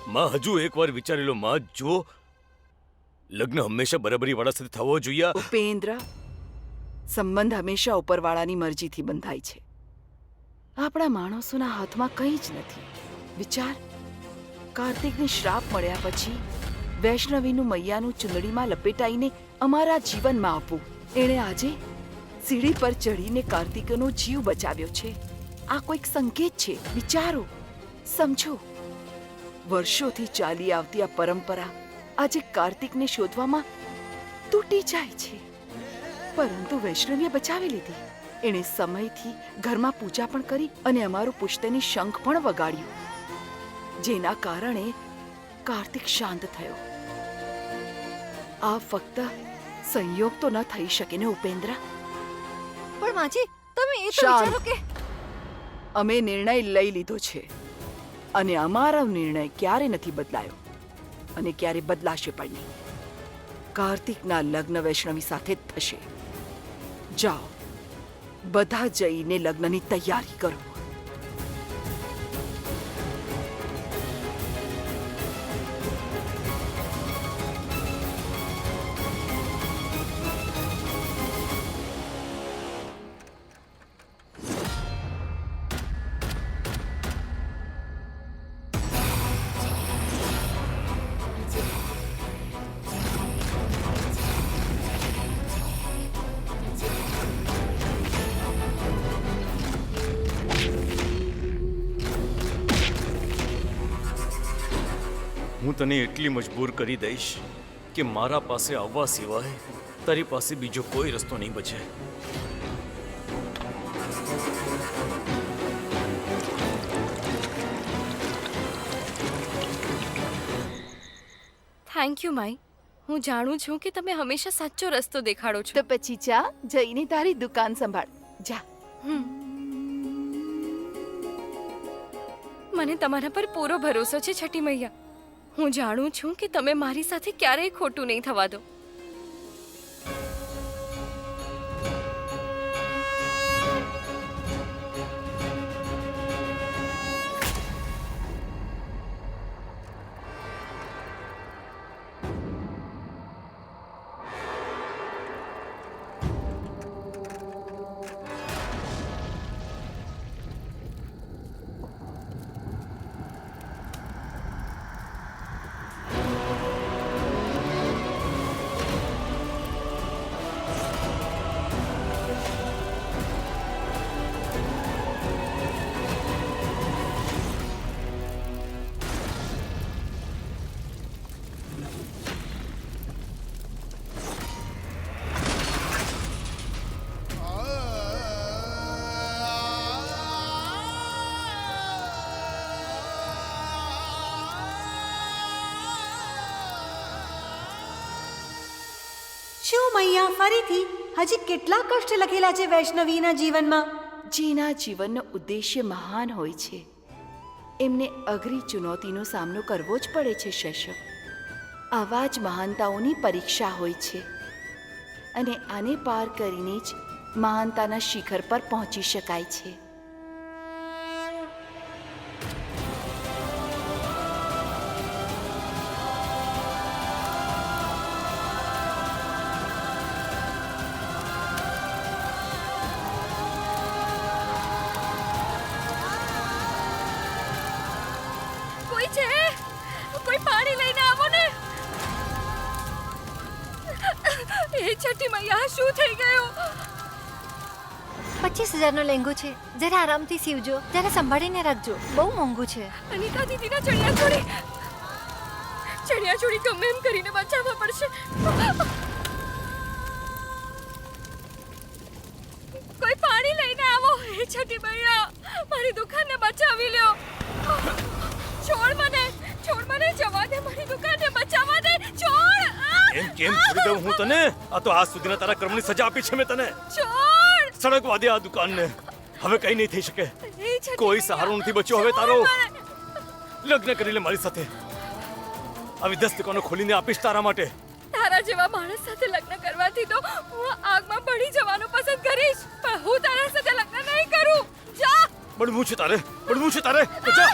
માં હજુ એકવાર વિચારી લો માં. જો લગ્ન હંમેશા બરાબરી વાળા સાથે થવો જોઈએ. ઉપેન્દ્ર, સંબંધ હંમેશા ઉપરવાળાની મરજીથી બંધાય છે. આપણા માણસોના હાથમાં કંઈ જ નથી. વિચાર, કાર્તિકને શ્રાપ મળ્યા પછી વૈષ્ણવીનું મૈયાનું ચુંદડીમાં લપેટાઈને અમારા જીવનમાં આપવું. એણે આજે સીડી પર ચડીને કાર્તિકનો જીવ બચાવ્યો છે. આ કોઈક સંકેત છે. વિચારો, સમજો. વર્ષોથી ચાલી આવતી આ પરંપરા આજે કાર્તિકને શોધવામાં તૂટી જાય છે. પરંતુ વૈષ્ણવીએ બચાવી લીધી. એણે સમયથી ઘરમાં પૂજા પણ કરી અને અમારું પુશ્તૈની શંખ પણ વગાડ્યું, જેના કારણે કાર્તિક શાંત થયો. આ ફક્ત સંયોગ તો ન થઈ શકે ને ઉપેન્દ્ર? પણ માજી, તમે એ તો શાંત. વિચારો કે અમે નિર્ણય લઈ લીધો છે અને અમારો નિર્ણય ક્યારે નથી બદલાયો અને ક્યારે બદલાશે પણ નહીં. કાર્તિકના લગ્ન વૈષ્ણવી સાથે જ થશે. જાઓ, બધા જઈને લગ્નની તૈયારી કરો. હું તને એટલી મજબૂર કરી દઈશ કે મારા પાસે આવવા સિવાય તારી પાસે બીજો કોઈ રસ્તો નહીં બચે. થેન્ક યુ માઈ. હું જાણું છું કે તમે હંમેશા સાચો રસ્તો દેખાડો છો. તો પછી જા, જઈને તારી દુકાન સંભાળ. જા. મને તમારા પર પૂરો ભરોસો છે છઠ્ઠી મૈયા. હું જાણું છું કે તમે મારી સાથે ક્યારેય ખોટું નહીં થવા દો. શું મૈયા ફરીથી હજી કેટલા કષ્ટ લખેલા છે વૈષ્ણવીના જીવનમાં? જેના જીવનનો ઉદ્દેશ્ય મહાન હોય છે એમને અઘરી ચુનૌતીનો સામનો કરવો જ પડે છે શૈશવ. આવા જ મહાનતાઓની પરીક્ષા હોય છે અને આને પાર કરીને જ મહાનતાના શિખર પર પહોંચી શકાય છે. કોઈ પાણી લઈને આવો ને. એ છઠ્ઠી મૈયા, શું થઈ ગયું? 25,000નો લેંગો છે. જરા આરામથી સીવજો, જરા સંભાળીને રાખજો. બહુ મોંઘું છે. અનિતા દીદીના ચણિયાચોળી ગમે એમ કરીને બચાવવા પડશે. કોઈ પાણી લઈને આવો. એ છઠ્ઠી મૈયા, મારી દુકાનને બચાવી લ્યો. છોડ મને જવા દે. મારી દુકાનને બચાવવા દે. છોડ. કેમ છોડી દઉં હું તને? આ તો આજ સુધીના તારા કર્મની સજા આપી છે મેં તને. છોડ. સળગવા દે આ દુકાનને. હવે કઈ નહીં થઈ શકે. કોઈ સહારો નથી બચ્યો હવે તારો. લગ્ન કરી લે મારી સાથે. આવી 10 દુકાનો ખોલીને આપીશ તારા માટે. તારા જેવા માણસ સાથે લગ્ન કરવાથી તો હું આગમાં પડી જવાનું પસંદ કરીશ, પણ હું તારા સાથે લગ્ન નહીં કરું. જા. બળવું છે તારે તો જા.